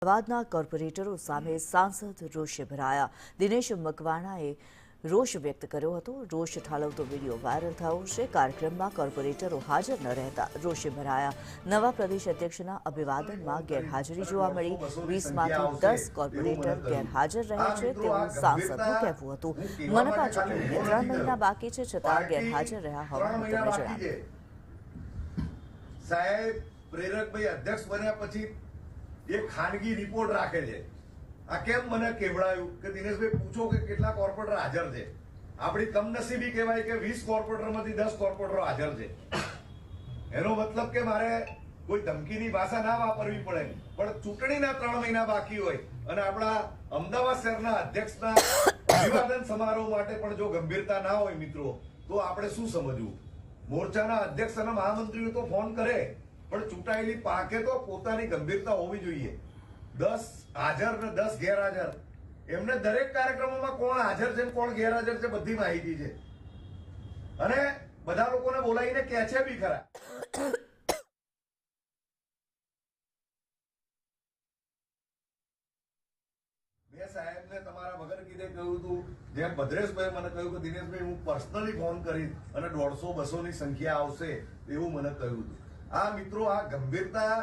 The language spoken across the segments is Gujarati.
અમદાવાદના કોર્પોરેટરો સામે સાંસદ રોષે ભરાયા। દિનેશ મકવાણાએ રોષ વ્યક્ત કર્યો હતો। રોષ ઠાલવતો વિડીયો વાયરલ થયો છે। કાર્યક્રમમાં કોર્પોરેટરો હાજર ન રહેતા રોષે ભરાયા। નવા પ્રદેશ અધ્યક્ષના અભિવાદનમાં ગેરહાજરી જોવા મળી। 20માંથી 10 કોર્પોરેટર ગેરહાજર રહે છે તેવું સાંસદનું કહેવું હતું। મનપા ચૂંટણીને 3 મહિના બાકી છે છતાં ગેરહાજર રહ્યા હોવાનું તેમણે જણાવ્યું। સાહેબ પ્રેરકભાઈ અધ્યક્ષ બન્યા પછી એક ખાનગી રિપોર્ટ રાખે છે। આ કેમ મને કેવડાયું કે દિનેશભાઈ પૂછો કે કેટલા કોર્પોરેટર હાજર છે। આપણી કમનસીબી કહેવાય કે 20 કોર્પોરેટરમાંથી 10 કોર્પોરેટરો હાજર છે। એનો મતલબ કે મારે કોઈ ધમકીની ભાષા ના વાપરવી પડે, પણ ચૂંટણીના 3 મહિના બાકી હોય અને આપણા અમદાવાદ શહેરના અધ્યક્ષના અભિવાદન સમારોહ માટે પણ જો ગંભીરતા ના હોય મિત્રો, તો આપણે શું સમજવું? મોરચાના અધ્યક્ષ અને મહામંત્રીઓ તો ફોન કરે, પણ ચૂંટાયેલી પાકે તો પોતાની ગંભીરતા હોવી જોઈએ। 10 હાજર ને 10 ગેરહાજર, એમને દરેક કાર્યક્રમોમાં કોણ હાજર છે કોણ ગેરહાજર છે બધી માહિતી છે, અને બધા લોકોને બોલાવીને કહે છે બી ખરા। મેં સાહેબને તમારા વગર કીધે કહ્યું હતું, જેમ ભદ્રેશભાઈ મને કહ્યું કે દિનેશભાઈ હું પર્સનલી ફોન કરીશ અને 150-200 ની સંખ્યા આવશે એવું મને કહ્યું હતું। આ મિત્રો, આ ગંભીરતા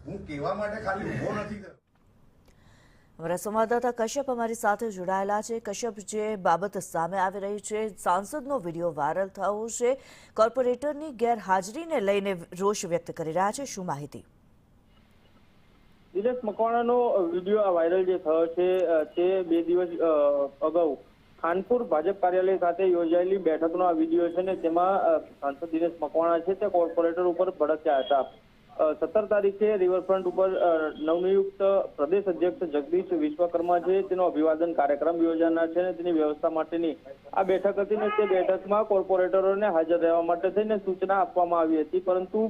હું કહેવા માટે ખાલી ઉભો નથી કર્યો। અમારા સંવાદદાતા કશ્યપ અમારી સાથે જોડાયેલા છે। કશ્યપ, જે બાબત સામે આવી રહી છે, સાંસદનો વિડીયો વાયરલ થયો છે, કોર્પોરેટરની ગેરહાજરીને લઈને રોષ વ્યક્ત કરી રહ્યા છે, શું માહિતી? દિનેશ મકવાણાનો વિડીયો વાયરલ જે થયો છે તે 2 દિવસ અગાઉ ખાનપુર ભાજપ કાર્યાલય ખાતે યોજાયેલી બેઠકનો આ વિડીયો છે ને તેમાં સાંસદ દિનેશ મકવાણા છે તે કોર્પોરેટર ઉપર ભડક્યા હતા। 17 તારીખે રિવરફ્રન્ટ ઉપર નવનિયુક્ત પ્રદેશ અધ્યક્ષ જગદીશ વિશ્વકર્મા છે તેનો અભિવાદન કાર્યક્રમ યોજાનાર છે અને તેની વ્યવસ્થા માટેની આ બેઠક હતી ને તે બેઠકમાં કોર્પોરેટરોને હાજર રહેવા માટે થઈને સૂચના આપવામાં આવી હતી, પરંતુ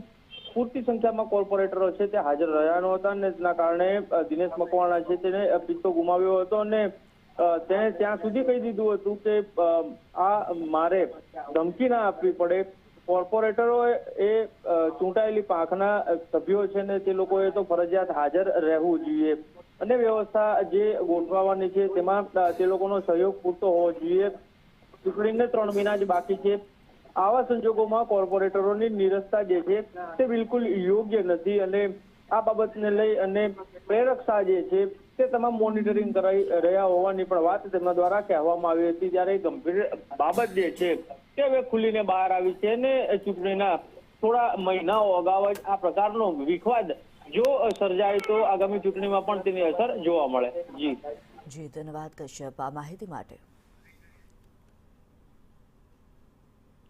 પૂરતી સંખ્યામાં કોર્પોરેટરો છે તે હાજર રહ્યા નહોતા અને તેના કારણે દિનેશ મકવાણા છે તેને પિત્તો ગુમાવ્યો હતો અને તેણે ત્યાં સુધી કહી દીધું હતું કે આ મારે ધમકી ના આપવી પડે। કોર્પોરેટરો એ ચૂંટાયેલી પાંખના સભ્યો છે ને તે લોકોએ તો ફરજિયાત હાજર રહેવું જોઈએ અને વ્યવસ્થા જે ગોઠવવાની છે તેમાં તે લોકોનો સહયોગ પૂરતો હોવો જોઈએ। ચૂંટણીને 3 મહિના જ બાકી છે। આવા સંજોગોમાં કોર્પોરેટરોની નિરસ્તા જે છે તે બિલકુલ યોગ્ય નથી અને આ બાબતને લઈ અને પ્રેરક શાહ જે છે તે તમામ મોનિટરિંગ કરાઈ રહ્યા હોવાની પણ વાત તેમના દ્વારા કહેવામાં આવી હતી। ત્યારે ગંભીર બાબત જે છે તે હવે ખુલીને બહાર આવી છે અને ચૂંટણીના થોડા મહિનાઓ અગાઉ જ આ પ્રકારનો વિખવાદ જો સર્જાય તો આગામી ચૂંટણીમાં પણ તેની અસર જોવા મળે। જી ધન્યવાદ કશ્યપ આ માહિતી માટે।